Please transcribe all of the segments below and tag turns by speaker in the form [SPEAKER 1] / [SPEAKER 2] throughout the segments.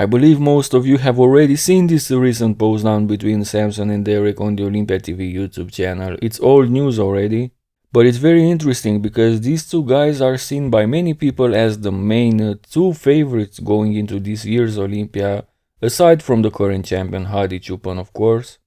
[SPEAKER 1] I believe most of you have already seen this recent post down between Samson and Derek on the Olympia TV YouTube channel. It's old news already, but it's very interesting because these two guys are seen by many people as the main two favorites going into this year's Olympia, aside from the current champion Hadi Choopan, of course.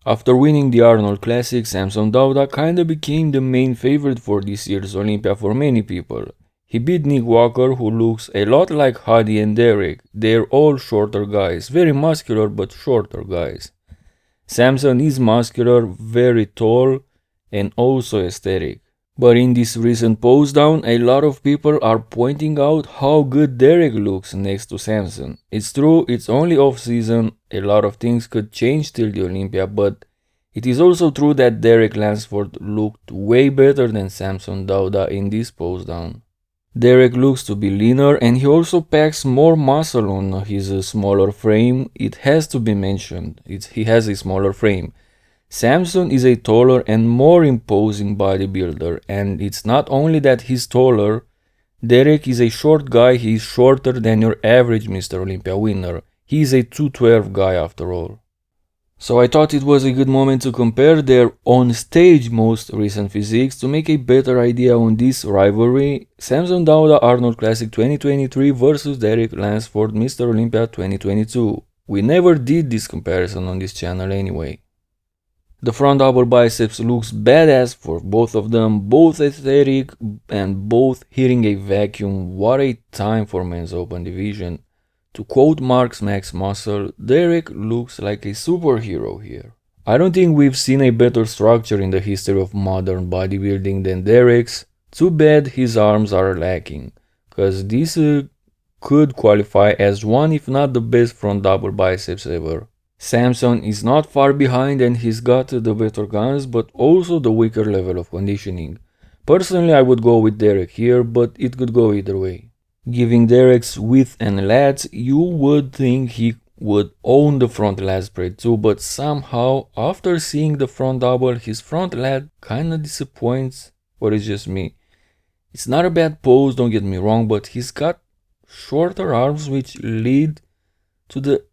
[SPEAKER 1] After winning the Arnold Classic, Samson Dauda kinda became the main favorite for this year's Olympia for many people. He beat Nick Walker, who looks a lot like Hadi and Derek. They're all shorter guys, very muscular but shorter guys. Samson is muscular, very tall, and also aesthetic. But in this recent post down, a lot of people are pointing out how good Derek looks next to Samson. It's true, it's only off season, a lot of things could change till the Olympia, but it is also true that Derek Lunsford looked way better than Samson Dauda in this post down. Derek looks to be leaner and he also packs more muscle on his smaller frame. It has to be mentioned, he has a smaller frame. Samson is a taller and more imposing bodybuilder, and it's not only that he's taller, Derek is a short guy, he's shorter than your average Mr. Olympia winner. He's a 212 guy after all. So I thought it was a good moment to compare their on-stage most recent physiques to make a better idea on this rivalry, Samson Dauda Arnold Classic 2023 versus Derek Lunsford Mr. Olympia 2022. We never did this comparison on this channel anyway. The front double biceps looks badass for both of them, both aesthetic and both hitting a vacuum. What a time for men's open division. To quote Mark's Max Muscle, Derek looks like a superhero here. I don't think we've seen a better structure in the history of modern bodybuilding than Derek's. Too bad his arms are lacking, cause this could qualify as one if not the best front double biceps ever. Samson is not far behind and he's got the better guns but also the weaker level of conditioning. Personally I would go with Derek here, but it could go either way. Giving Derek's width and lats, you would think he would own the front lat spread too, but somehow after seeing the front double, his front lat kinda disappoints, or it's just me. It's not a bad pose, don't get me wrong, but he's got shorter arms which lead to the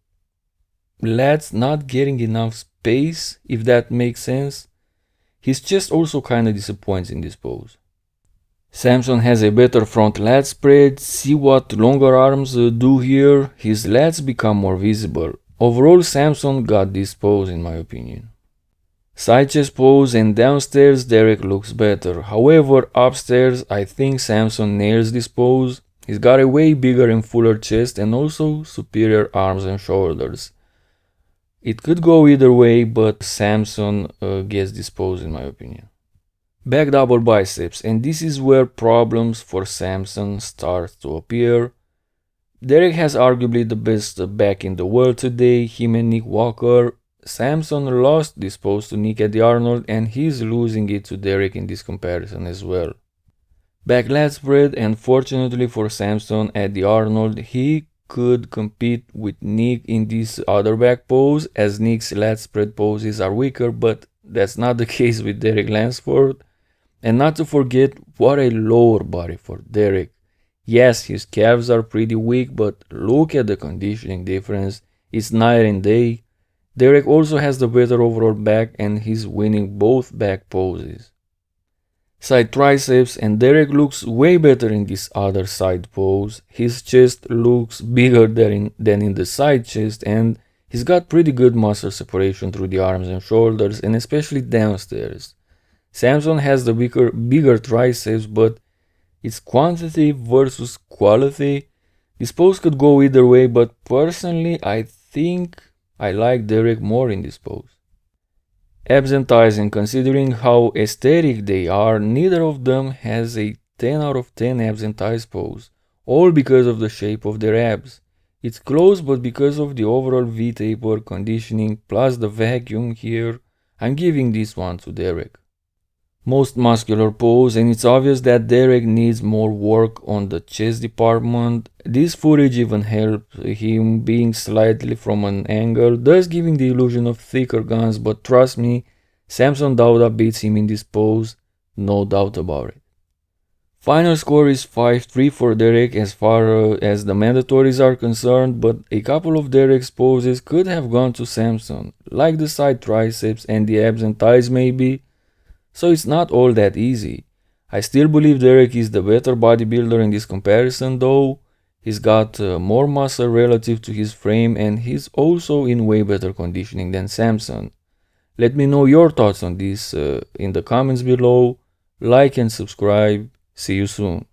[SPEAKER 1] lats not getting enough space, if that makes sense. His chest also kinda disappoints in this pose. Samson has a better front lat spread. See what longer arms do here. His lats become more visible. Overall, Samson got this pose in my opinion. Side chest pose and downstairs Derek looks better. However, upstairs I think Samson nails this pose. He's got a way bigger and fuller chest and also superior arms and shoulders. It could go either way, but Samson gets this pose in my opinion. Back double biceps, and this is where problems for Samson start to appear. Derek has arguably the best back in the world today, him and Nick Walker. Samson lost this pose to Nick at the Arnold and he's losing it to Derek in this comparison as well. Back lat spread, and fortunately for Samson at the Arnold, he could compete with Nick in this other back pose as Nick's lat spread poses are weaker, but that's not the case with Derek Lunsford. And not to forget, what a lower body for Derek. Yes, his calves are pretty weak, but look at the conditioning difference. It's night and day. Derek also has the better overall back and he's winning both back poses. Side triceps, and Derek looks way better in this other side pose. His chest looks bigger than in the side chest and he's got pretty good muscle separation through the arms and shoulders and especially downstairs. Samson has the bigger triceps, but it's quantity versus quality. This pose could go either way, but personally I think I like Derek more in this pose. Abs and thighs, and considering how aesthetic they are, neither of them has a 10 out of 10 abs and thighs pose, all because of the shape of their abs. It's close, but because of the overall V-taper conditioning plus the vacuum here, I'm giving this one to Derek. Most muscular pose, and it's obvious that Derek needs more work on the chest department. This footage even helps him being slightly from an angle, thus giving the illusion of thicker guns, but trust me, Samson Dauda beats him in this pose, no doubt about it. Final score is 5-3 for Derek as far as the mandatories are concerned, but a couple of Derek's poses could have gone to Samson, like the side triceps and the abs and thighs maybe, so it's not all that easy. I still believe Derek is the better bodybuilder in this comparison though. He's got more muscle relative to his frame and he's also in way better conditioning than Samson. Let me know your thoughts on this in the comments below. Like and subscribe. See you soon.